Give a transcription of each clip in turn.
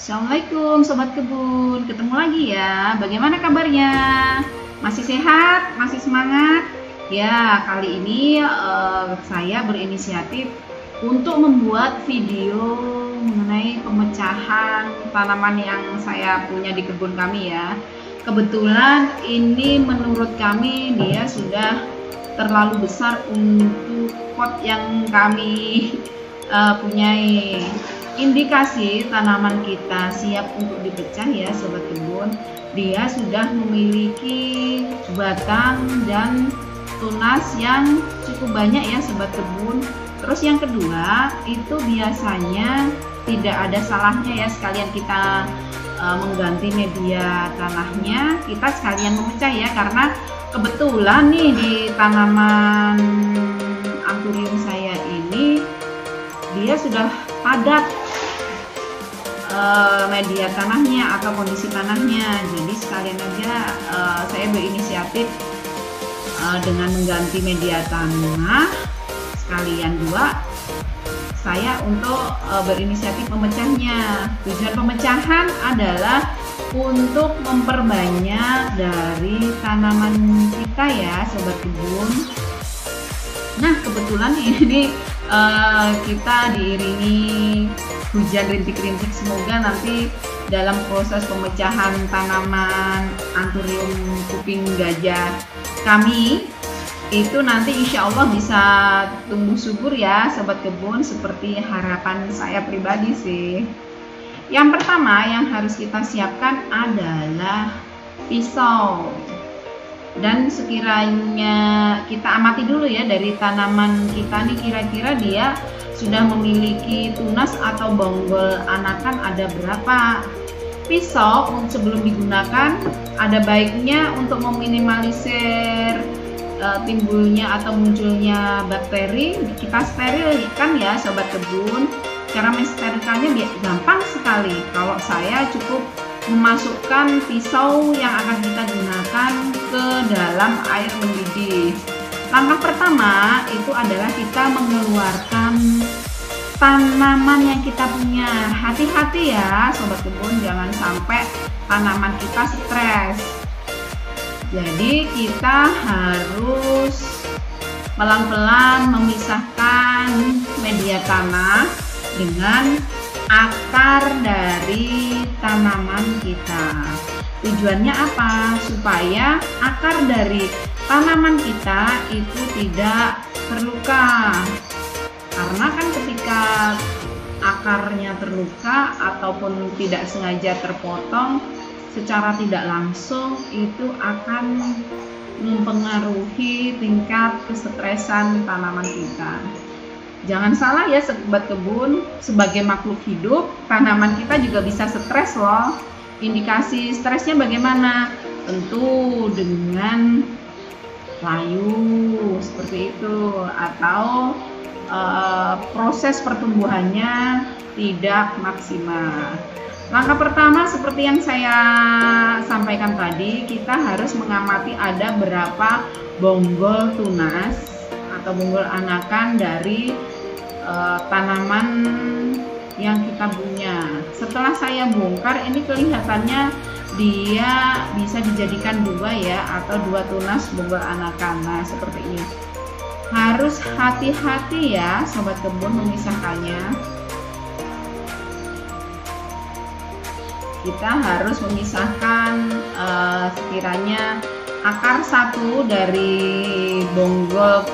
Assalamualaikum Sobat Kebun, ketemu lagi ya. Bagaimana kabarnya? Masih sehat? Masih semangat? Ya, kali ini saya berinisiatif untuk membuat video mengenai pemecahan tanaman yang saya punya di kebun kami ya. Kebetulan ini menurut kami dia sudah terlalu besar untuk pot yang kami punyai. Indikasi tanaman kita siap untuk dipecah ya Sobat Kebun. Dia sudah memiliki batang dan tunas yang cukup banyak ya Sobat Kebun. Terus yang kedua itu biasanya tidak ada salahnya ya sekalian kita mengganti media tanahnya, kita sekalian memecah ya, karena kebetulan nih di tanaman anthurium saya ini dia sudah padat media tanahnya atau kondisi tanahnya. Jadi sekalian aja saya berinisiatif dengan mengganti media tanah, sekalian dua saya untuk berinisiatif memecahnya. Tujuan pemecahan adalah untuk memperbanyak dari tanaman kita ya Sobat Kebun. Nah kebetulan ini kita diiringi hujan rintik-rintik, semoga nanti dalam proses pemecahan tanaman anthurium kuping gajah kami itu nanti insya Allah bisa tumbuh subur ya Sobat Kebun, seperti harapan saya pribadi sih. Yang pertama yang harus kita siapkan adalah pisau. Dan sekiranya kita amati dulu ya dari tanaman kita nih, kira-kira dia sudah memiliki tunas atau bonggol anakan ada berapa. Pisau sebelum digunakan ada baiknya untuk meminimalisir timbulnya atau munculnya bakteri, kita sterilkan ya Sobat Kebun. Cara mensterilkannya gampang sekali. Kalau saya cukup memasukkan pisau yang akan kita gunakan ke dalam air mendidih. Langkah pertama itu adalah kita mengeluarkan tanaman yang kita punya. Hati-hati ya Sobat Kebun, jangan sampai tanaman kita stres. Jadi kita harus pelan-pelan memisahkan media tanah dengan akar dari tanaman kita. Tujuannya apa? Supaya akar dari tanaman kita itu tidak terluka. Karena kan ketika akarnya terluka ataupun tidak sengaja terpotong, secara tidak langsung itu akan mempengaruhi tingkat kesetresan tanaman kita. Jangan salah ya Sobat Kebun, sebagai makhluk hidup, tanaman kita juga bisa stres loh. Indikasi stresnya bagaimana? Tentu dengan layu seperti itu, atau proses pertumbuhannya tidak maksimal. Langkah pertama seperti yang saya sampaikan tadi, kita harus mengamati ada berapa bonggol tunas atau bonggol anakan dari tanaman yang kita punya. Setelah saya bongkar, ini kelihatannya dia bisa dijadikan dua ya, atau dua tunas bonggol anakan. Nah seperti ini. Harus hati-hati ya Sobat Kebun memisahkannya. Kita harus memisahkan sekiranya akar satu dari bonggol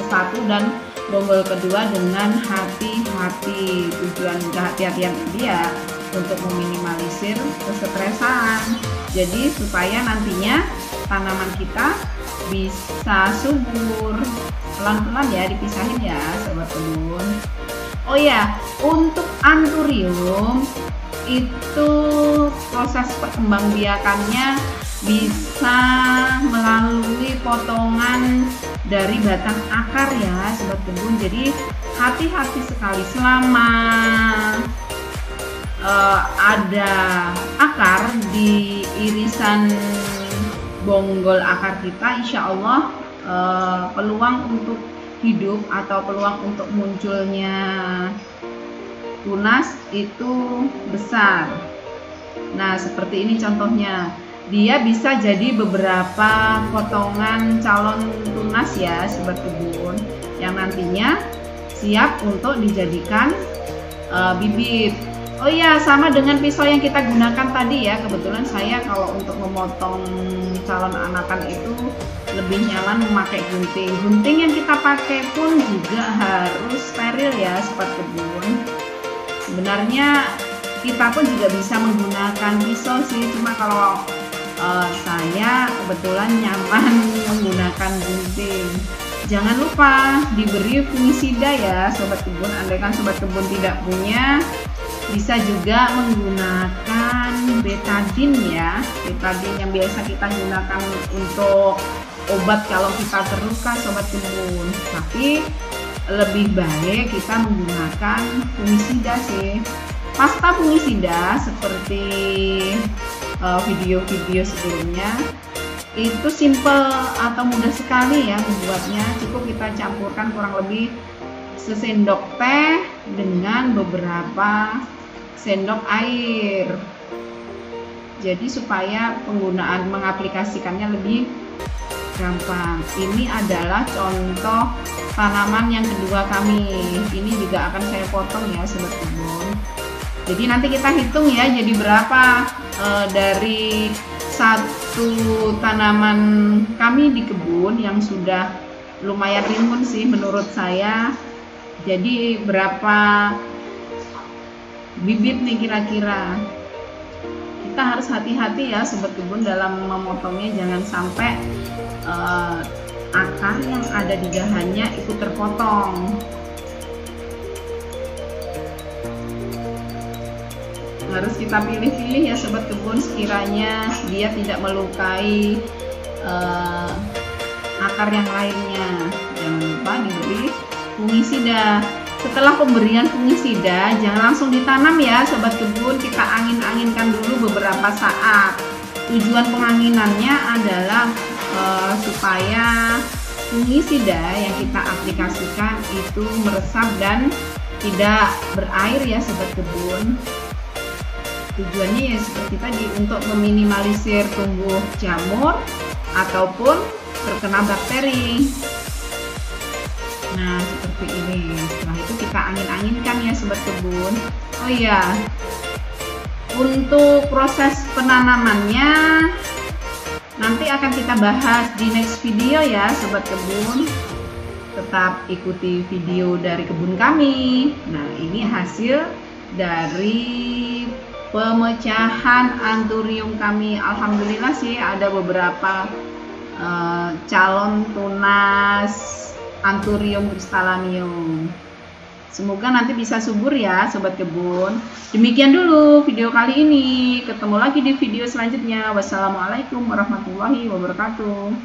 satu dan bonggol kedua dengan hati-hati. Tujuan kehati-hatian dia untuk meminimalisir kesetresan. Jadi supaya nantinya tanaman kita bisa subur. Pelan-pelan ya dipisahin ya Sobat Kebun. Oh ya, untuk anthurium itu proses perkembangbiakannya bisa melalui potongan dari batang akar ya Sobat Kebun. Jadi hati-hati sekali selama ada akar di irisan bonggol akar kita, insya Allah peluang untuk hidup atau peluang untuk munculnya tunas itu besar. Nah, seperti ini contohnya. Dia bisa jadi beberapa potongan calon tunas ya, sobat kebun, yang nantinya siap untuk dijadikan bibit. Oh iya, sama dengan pisau yang kita gunakan tadi ya. Kebetulan saya kalau untuk memotong calon anakan itu lebih nyaman memakai gunting. Gunting yang kita pakai pun juga harus steril ya, sobat kebun. Sebenarnya kita pun juga bisa menggunakan pisau sih, cuma kalau saya kebetulan nyaman menggunakan gunting. Jangan lupa diberi fungisida ya, sobat kebun. Andaikan sobat kebun tidak punya, bisa juga menggunakan betadine ya. Betadine yang biasa kita gunakan untuk obat kalau kita terluka, sobat kebun. Tapi lebih baik kita menggunakan fungisida sih. Pasta fungisida seperti video-video sebelumnya itu simple atau mudah sekali ya membuatnya. Cukup kita campurkan kurang lebih sesendok teh dengan beberapa sendok air. Jadi supaya penggunaan mengaplikasikannya lebih gampang. Ini adalah contoh tanaman yang kedua kami. Ini juga akan saya potong ya, sobat kebun. Jadi nanti kita hitung ya, jadi berapa dari satu tanaman kami di kebun yang sudah lumayan rimbun sih menurut saya. Jadi berapa bibit nih kira-kira. Kita harus hati-hati ya, sobat kebun, dalam memotongnya. Jangan sampai akar yang ada di dahannya ikut terpotong. Harus kita pilih-pilih ya, sobat kebun, sekiranya dia tidak melukai akar yang lainnya. Jangan lupa diberi fungisida. Setelah pemberian fungisida, jangan langsung ditanam ya, sobat kebun. Kita angin-anginkan dulu beberapa saat. Tujuan penganginannya adalah supaya fungisida yang kita aplikasikan itu meresap dan tidak berair ya, sobat kebun. Tujuannya ya seperti tadi, untuk meminimalisir tumbuh jamur ataupun terkena bakteri. Nah, seperti ini. Setelah itu kita angin-anginkan ya, sobat kebun. Oh iya, untuk proses penanamannya nanti akan kita bahas di next video ya, sobat kebun. Tetap ikuti video dari kebun kami. Nah, ini hasil dari pemecahan anthurium kami. Alhamdulillah sih ada beberapa calon tunas anthurium cristallanium. Semoga nanti bisa subur ya, sobat kebun. Demikian dulu video kali ini. Ketemu lagi di video selanjutnya. Wassalamualaikum warahmatullahi wabarakatuh.